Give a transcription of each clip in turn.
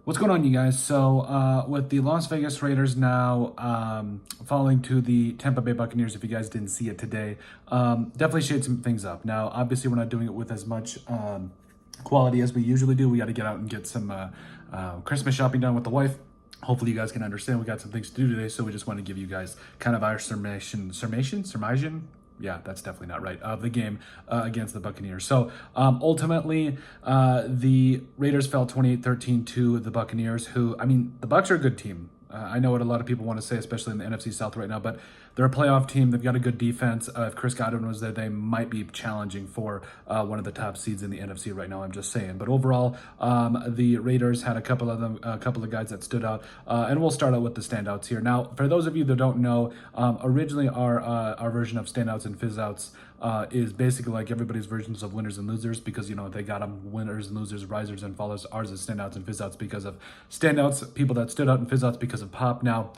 What's going on, you guys? So, with the Las Vegas Raiders now falling to the Tampa Bay Buccaneers, if you guys didn't see it today, definitely shade some things up. Now, obviously, we're not doing it with as much quality as we usually do. We got to get out and get some Christmas shopping done with the wife. Hopefully, you guys can understand. We got some things to do today, so we just want to give you guys kind of our surmission. Yeah, that's definitely not right, of the game against the Buccaneers. So ultimately, the Raiders fell 28-13 to the Buccaneers, who, I mean, the Bucs are a good team. I know what a lot of people want to say, especially in the NFC South right now, but they're a playoff team. They've got a good defense. If Chris Godwin was there, they might be challenging for one of the top seeds in the NFC right now. I'm just saying. But overall, the Raiders had a couple of guys that stood out, and we'll start out with the standouts here. Now, for those of you that don't know, originally our version of standouts and fizzouts is basically like everybody's versions of winners and losers, because they got them winners and losers, risers and fallers. Ours is standouts and fizzouts because of standouts, people that stood out, and fizzouts because of pop. Now,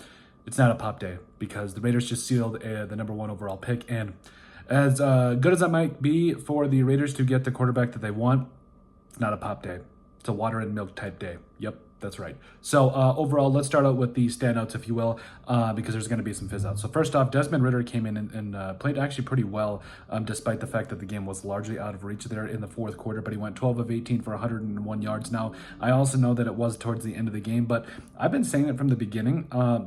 it's not a pop day because the Raiders just sealed the number one overall pick, and as good as that might be for the Raiders to get the quarterback that they want, it's not a pop day. It's a water and milk type day. Yep, that's right. So overall, let's start out with the standouts, if you will, because there's going to be some fizzouts. So first off, Desmond Ridder came in and played actually pretty well, despite the fact that the game was largely out of reach there in the fourth quarter, but he went 12 of 18 for 101 yards. Now, I also know that it was towards the end of the game, but I've been saying it from the beginning.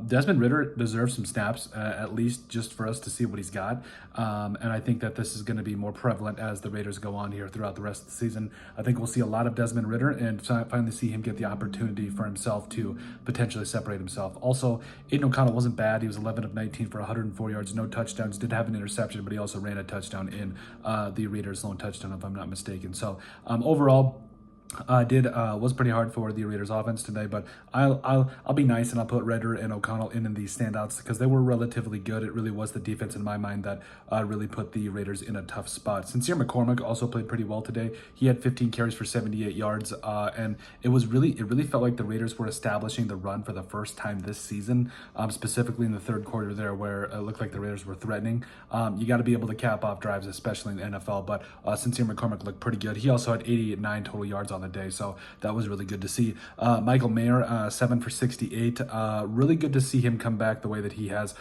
Desmond Ridder deserves some snaps, at least just for us to see what he's got. And I think that this is going to be more prevalent as the Raiders go on here throughout the rest of the season. I think we'll see a lot of Desmond Ridder and finally see him get the opportunity for himself to potentially separate himself. Also, Aiden O'Connell wasn't bad. He was 11 of 19 for 104 yards, no touchdowns. Did have an interception, but he also ran a touchdown in the Raiders' lone touchdown, if I'm not mistaken. So overall, was pretty hard for the Raiders offense today, but I'll be nice and I'll put Redder and O'Connell in these standouts because they were relatively good. It really was the defense in my mind that really put the Raiders in a tough spot. Sincere McCormick also played pretty well today. He had 15 carries for 78 yards, and it really felt like the Raiders were establishing the run for the first time this season, specifically in the third quarter there, where it looked like the Raiders were threatening. You got to be able to cap off drives, especially in the NFL, but Sincere McCormick looked pretty good. He also had 89 total yards on the day, so that was really good to see. Michael Mayer, 7 for 68. Really good to see him come back the way that he has,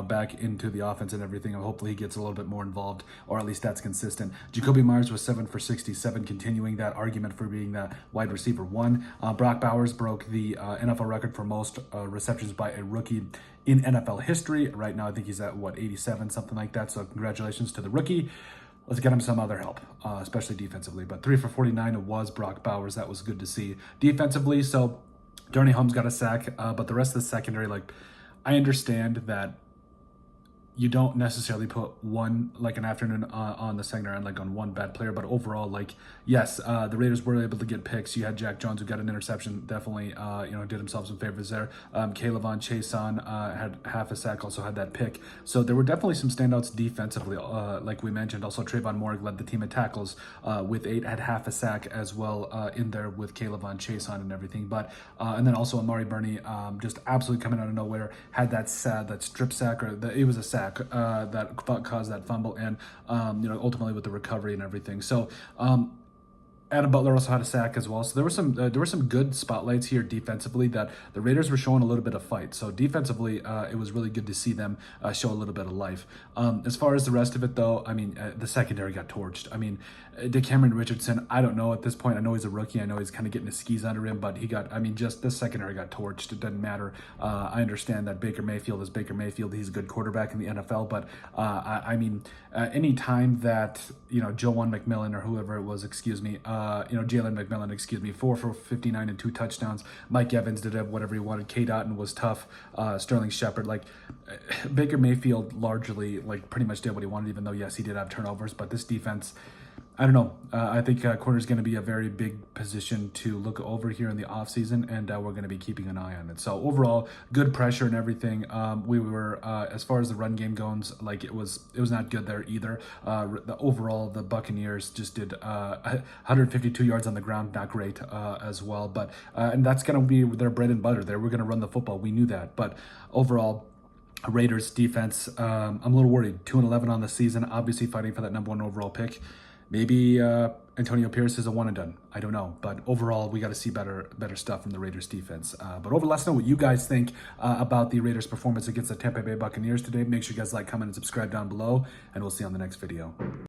back into the offense and everything. And hopefully he gets a little bit more involved, or at least that's consistent. Jacoby Myers was 7 for 67, continuing that argument for being the wide receiver one. Brock Bowers broke the NFL record for most receptions by a rookie in NFL history. Right now, I think he's at 87, something like that. So congratulations to the rookie. Let's get him some other help, especially defensively. But 3 for 49, it was Brock Bowers. That was good to see. Defensively, so Darnay Holmes got a sack, but the rest of the secondary, I understand that you don't necessarily put an afternoon on the secondary and on one bad player, but overall, yes, the Raiders were able to get picks. You had Jack Jones, who got an interception, definitely did himself some favors there. Kayvon Chason had half a sack, also had that pick. So there were definitely some standouts defensively, like we mentioned. Also, Trayvon Morgan led the team in tackles with 8, had half a sack as well in there with Kayvon Chason and everything. But and then also Amari Burney, just absolutely coming out of nowhere, had that strip sack, it was a sack that caused that fumble, and ultimately with the recovery and everything. So Adam Butler also had a sack as well. So there were some good spotlights here defensively that the Raiders were showing a little bit of fight. So defensively, it was really good to see them show a little bit of life. As far as the rest of it, though, I mean, the secondary got torched. I mean, DeCameron Richardson, I don't know at this point. I know he's a rookie. I know he's kind of getting his skis under him, but just the secondary got torched. It doesn't matter. I understand that Baker Mayfield is Baker Mayfield. He's a good quarterback in the NFL, but any time that Joanne McMillan or whoever it was, Jalen McMillan, 4 for 59 and 2 touchdowns. Mike Evans did whatever he wanted. K. Dotton was tough. Sterling Shepard, Baker Mayfield largely pretty much did what he wanted, even though yes, he did have turnovers. But this defense, I don't know. I think corner is going to be a very big position to look over here in the offseason, and we're going to be keeping an eye on it. So overall, good pressure and everything. We were, as far as the run game goes, it was not good there either. The Buccaneers just did 152 yards on the ground, not great as well. But and that's going to be their bread and butter. There, we're going to run the football. We knew that, but overall, Raiders defense, I'm a little worried. 2-11 on the season, obviously fighting for that number one overall pick. Maybe Antonio Pierce is a one and done. I don't know, but overall we got to see better stuff from the Raiders defense. But let us know what you guys think about the Raiders performance against the Tampa Bay Buccaneers today. Make sure you guys like, comment, and subscribe down below, and we'll see you on the next video.